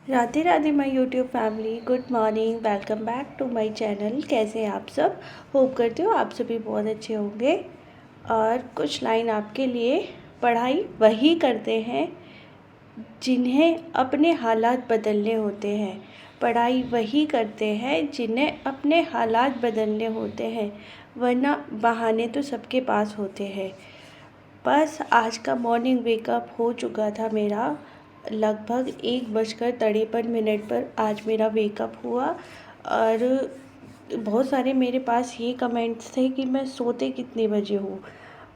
Radhe Radhe my YouTube family, good morning, welcome back to my channel. कैसे हैं आप सब? होप करती हूँ आप सभी बहुत अच्छे होंगे। और कुछ लाइन आपके लिए। पढ़ाई वही करते हैं जिन्हें अपने हालात बदलने होते हैं। पढ़ाई वही करते हैं जिन्हें अपने हालात बदलने होते हैं, वरना बहाने तो सबके पास होते हैं। बस आज का मॉर्निंग वेकअप हो चुका था मेरा। लगभग 1:53 पर आज मेरा वेकअप हुआ। और बहुत सारे मेरे पास ये कमेंट्स थे कि मैं सोते कितने बजे हूँ।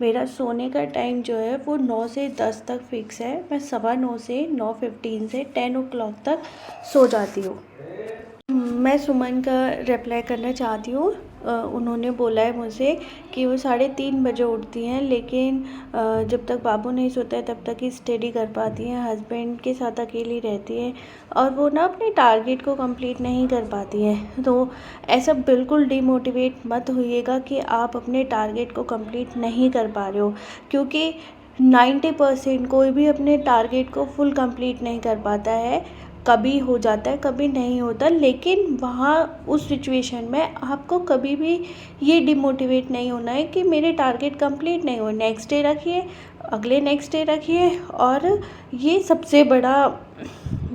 मेरा सोने का टाइम जो है वो 9 से 10 तक फिक्स है। मैं 9:15 से 9:15 से 10 o'clock तक सो जाती हूँ। मैं सुमन का रिप्लाई करना चाहती हूँ। उन्होंने बोला है मुझसे कि वो 3:30 बजे उठती हैं, लेकिन जब तक बाबू नहीं सोता है तब तक ही स्टडी कर पाती हैं। हस्बैंड के साथ अकेली रहती हैं और वो ना अपने टारगेट को कंप्लीट नहीं कर पाती हैं। तो ऐसा बिल्कुल डिमोटिवेट मत होइएगा कि आप अपने टारगेट को कंप्लीट नहीं कर पा रहे हो, क्योंकि 90% कोई भी अपने टारगेट को फुल कंप्लीट नहीं कर पाता है। कभी हो जाता है, कभी नहीं होता, लेकिन वहाँ उस सिचुएशन में आपको कभी भी ये डिमोटिवेट नहीं होना है कि मेरे टारगेट कंप्लीट नहीं हुए। नेक्स्ट डे रखिए, अगले नेक्स्ट डे रखिए। और ये सबसे बड़ा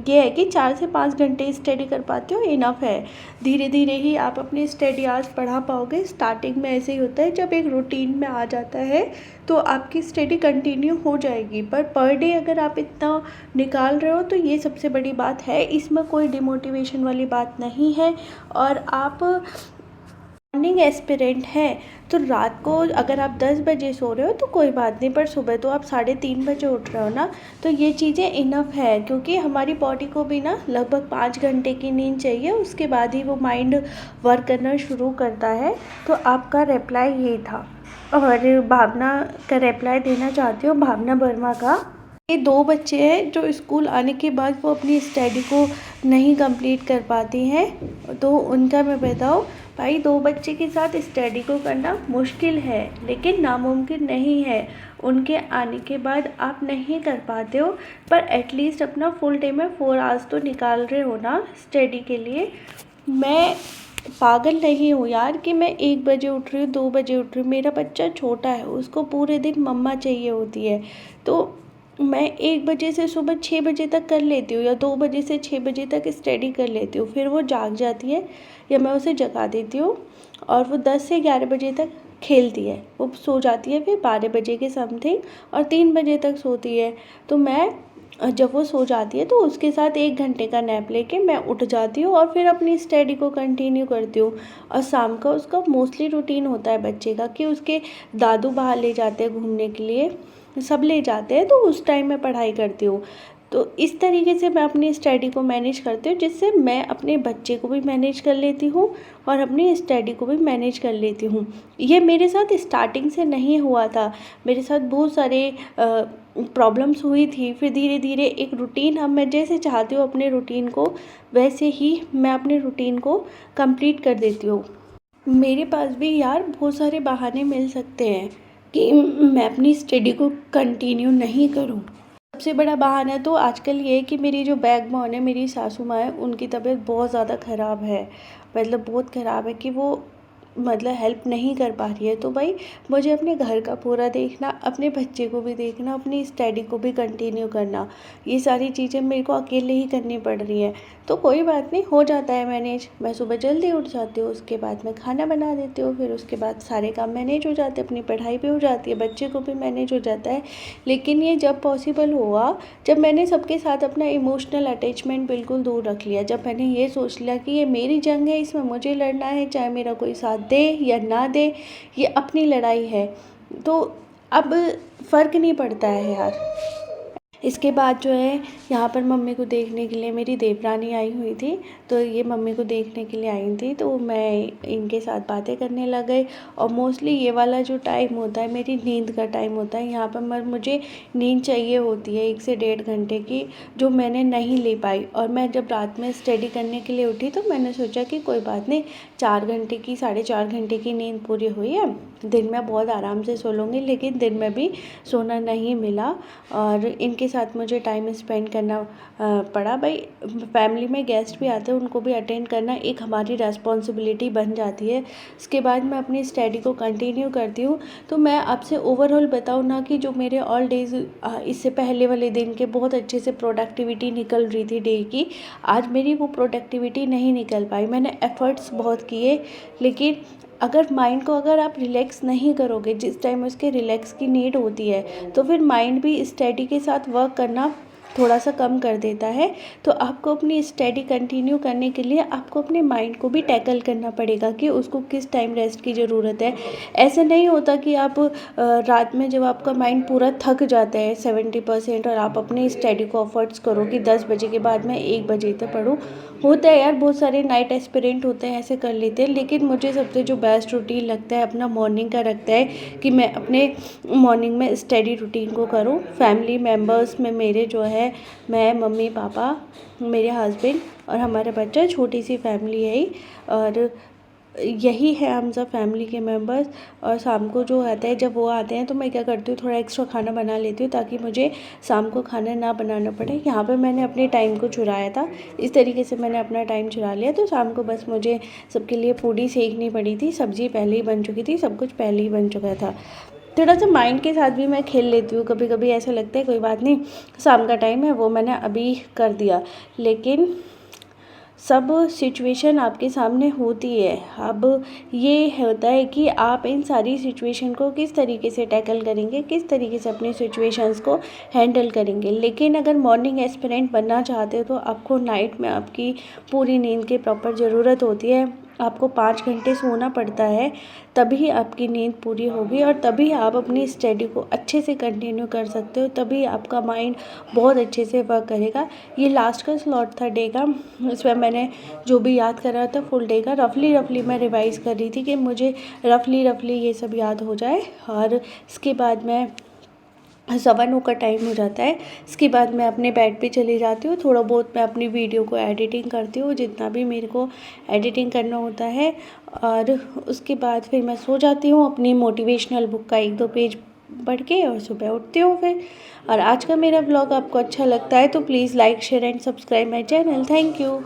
ये है कि 4 से 5 घंटे स्टडी कर पाते हो, इनफ है। धीरे धीरे ही आप अपनी स्टडी आज बढ़ा पाओगे। स्टार्टिंग में ऐसे ही होता है, जब एक रूटीन में आ जाता है तो आपकी स्टडी कंटिन्यू हो जाएगी। पर डे अगर आप इतना निकाल रहे हो तो ये सबसे बड़ी बात है। इसमें कोई डिमोटिवेशन वाली बात नहीं है। और आप मॉर्निंग एस्पिरेंट हैं तो रात को अगर आप 10 बजे सो रहे हो तो कोई बात नहीं, पर सुबह तो आप 3:30 बजे उठ रहे हो ना, तो ये चीज़ें इनफ है। क्योंकि हमारी बॉडी को भी ना लगभग 5 घंटे की नींद चाहिए, उसके बाद ही वो माइंड वर्क करना शुरू करता है। तो आपका रिप्लाई ये था। और भावना का रिप्लाई देना चाहती हूँ, भावना वर्मा का। ये 2 बच्चे हैं जो स्कूल आने के बाद वो अपनी स्टडी को नहीं कंप्लीट कर पाती हैं। तो उनका मैं बताऊँ, भाई 2 बच्चे के साथ स्टडी को करना मुश्किल है, लेकिन नामुमकिन नहीं है। उनके आने के बाद आप नहीं कर पाते हो, पर एटलीस्ट अपना फुल डे में 4 आवर्स तो निकाल रहे हो ना स्टडी के लिए। मैं पागल नहीं हूँ यार कि मैं 1 बजे उठ रही हूँ, 2 बजे उठ रही हूँ। मेरा बच्चा छोटा है, उसको पूरे दिन मम्मा चाहिए होती है। तो मैं 1 बजे से सुबह 6 बजे तक कर लेती हूँ, या 2 बजे से 6 बजे तक स्टडी कर लेती हूँ। फिर वो जाग जाती है या मैं उसे जगा देती हूँ, और वो 10 से 11 बजे तक खेलती है। वो सो जाती है फिर 12 बजे के समथिंग, और 3 बजे तक सोती है। तो मैं जब वो सो जाती है तो उसके साथ 1 घंटे का नैप लेके मैं उठ जाती हूँ और फिर अपनी स्टडी को कंटिन्यू करती हूँ। और शाम का उसका मोस्टली रूटीन होता है बच्चे का कि उसके दादू बाहर ले जाते हैं घूमने के लिए, सब ले जाते हैं, तो उस टाइम मैं पढ़ाई करती हूँ। तो इस तरीके से मैं अपनी स्टडी को मैनेज करती हूँ, जिससे मैं अपने बच्चे को भी मैनेज कर लेती हूँ और अपनी स्टडी को भी मैनेज कर लेती हूँ। ये मेरे साथ स्टार्टिंग से नहीं हुआ था, मेरे साथ बहुत सारे प्रॉब्लम्स हुई थी। फिर धीरे धीरे एक रूटीन, अब मैं जैसे चाहती हूँ अपने रूटीन को, वैसे ही मैं अपने रूटीन को कंप्लीट कर देती हूँ। मेरे पास भी यार बहुत सारे बहाने मिल सकते हैं कि मैं अपनी स्टडी को कंटिन्यू नहीं करूं। सबसे बड़ा बहाना तो आजकल ये है कि मेरी जो बैकबोन है, मेरी सासू माँ है, उनकी तबीयत बहुत ज़्यादा ख़राब है। मतलब बहुत ख़राब है कि वो मतलब हेल्प नहीं कर पा रही है। तो भाई मुझे अपने घर का पूरा देखना, अपने बच्चे को भी देखना, अपनी स्टडी को भी कंटिन्यू करना, ये सारी चीज़ें मेरे को अकेले ही करनी पड़ रही हैं। तो कोई बात नहीं, हो जाता है मैनेज। मैं सुबह जल्दी उठ जाती हूँ, उसके बाद मैं खाना बना देती हूँ, फिर उसके बाद सारे काम मैनेज हो जाते हैं, अपनी पढ़ाई भी हो जाती है, बच्चे को भी मैनेज हो जाता है। लेकिन ये जब पॉसिबल हुआ, जब मैंने सबके साथ अपना इमोशनल अटैचमेंट बिल्कुल दूर रख लिया, जब मैंने ये सोच लिया कि ये मेरी जंग है, इसमें मुझे लड़ना है, चाहे मेरा कोई साथ दे या ना दे, ये अपनी लड़ाई है। तो अब फ़र्क नहीं पड़ता है यार। इसके बाद जो है, यहाँ पर मम्मी को देखने के लिए मेरी देवरानी आई हुई थी। तो ये मम्मी को देखने के लिए आई थी, तो मैं इनके साथ बातें करने लग गई। और मोस्टली ये वाला जो टाइम होता है मेरी नींद का टाइम होता है। यहाँ पर मुझे नींद चाहिए होती है 1 से 1.5 घंटे की, जो मैंने नहीं ले पाई। और मैं जब रात में स्टडी करने के लिए उठी तो मैंने सोचा कि कोई बात नहीं, 4 घंटे की 4.5 घंटे की नींद पूरी हुई है, दिन में बहुत आराम से सो लूँगी। लेकिन दिन में भी सोना नहीं मिला। और इनके के साथ मुझे टाइम स्पेंड करना पड़ा। भाई फैमिली में गेस्ट भी आते हैं, उनको भी अटेंड करना एक हमारी रेस्पॉन्सिबिलिटी बन जाती है। इसके बाद मैं अपनी स्टडी को कंटिन्यू करती हूँ। तो मैं आपसे ओवरऑल बताऊँ ना कि जो मेरे ऑल डेज़ इससे पहले वाले दिन के बहुत अच्छे से प्रोडक्टिविटी निकल रही थी डे की, आज मेरी वो प्रोडक्टिविटी नहीं निकल पाई। मैंने एफ़र्ट्स बहुत किए, लेकिन अगर माइंड को अगर आप रिलैक्स नहीं करोगे जिस टाइम उसके रिलैक्स की नीड होती है, तो फिर माइंड भी स्टडी के साथ वर्क करना थोड़ा सा कम कर देता है। तो आपको अपनी स्टडी कंटिन्यू करने के लिए आपको अपने माइंड को भी टैकल करना पड़ेगा कि उसको किस टाइम रेस्ट की ज़रूरत है। ऐसे नहीं होता कि आप रात में जब आपका माइंड पूरा थक जाता है 70% और आप अपनी स्टडी को एफर्ट्स करो कि 10 बजे के बाद मैं 1 बजे तक पढूँ। होता है यार, बहुत सारे नाइट एस्पिरेंट होते हैं, ऐसे कर लेते हैं, लेकिन मुझे सबसे जो बेस्ट रूटीन लगता है अपना मॉर्निंग का लगता है कि मैं अपने मॉर्निंग में स्टडी रूटीन को करूं। फैमिली मेम्बर्स में मेरे जो है, मैं, मम्मी पापा, मेरे हस्बैंड और हमारा बच्चा, छोटी सी फैमिली है ही, और यही है हम सब फैमिली के मेंबर्स। और शाम को जो आता है, जब वो आते हैं तो मैं क्या करती हूँ, थोड़ा एक्स्ट्रा खाना बना लेती हूँ ताकि मुझे शाम को खाना ना बनाना पड़े। यहाँ पे मैंने अपने टाइम को चुराया था, इस तरीके से मैंने अपना टाइम चुरा लिया। तो शाम को बस मुझे सबके लिए पूड़ी सेकनी पड़ी थी, सब्ज़ी पहले ही बन चुकी थी, सब कुछ पहले ही बन चुका था। थोड़ा सा माइंड के साथ भी मैं खेल लेती हूँ, कभी कभी ऐसा लगता है कोई बात नहीं, शाम का टाइम है, वो मैंने अभी कर दिया। लेकिन सब सिचुएशन आपके सामने होती है। अब ये होता है कि आप इन सारी सिचुएशन को किस तरीके से टैकल करेंगे, किस तरीके से अपनी सिचुएशंस को हैंडल करेंगे। लेकिन अगर मॉर्निंग एस्पिरेंट बनना चाहते हो तो आपको नाइट में आपकी पूरी नींद की प्रॉपर ज़रूरत होती है। आपको 5 घंटे सोना पड़ता है, तभी आपकी नींद पूरी होगी और तभी आप अपनी स्टडी को अच्छे से कंटिन्यू कर सकते हो, तभी आपका माइंड बहुत अच्छे से वर्क करेगा। ये लास्ट का स्लॉट था डे का, इसमें मैंने जो भी याद करा था फुल डे का रफली मैं रिवाइज़ कर रही थी कि मुझे रफली ये सब याद हो जाए। और इसके बाद मैं 7 का टाइम हो जाता है। इसके बाद मैं अपने बेड पे चली जाती हूँ, थोड़ा बहुत मैं अपनी वीडियो को एडिटिंग करती हूँ, जितना भी मेरे को एडिटिंग करना होता है, और उसके बाद फिर मैं सो जाती हूँ अपनी मोटिवेशनल बुक का 1-2 पेज पढ़ के, और सुबह उठती हूँ फिर। और आज का मेरा ब्लॉग आपको अच्छा लगता है तो please like, share and subscribe my channel. Thank you.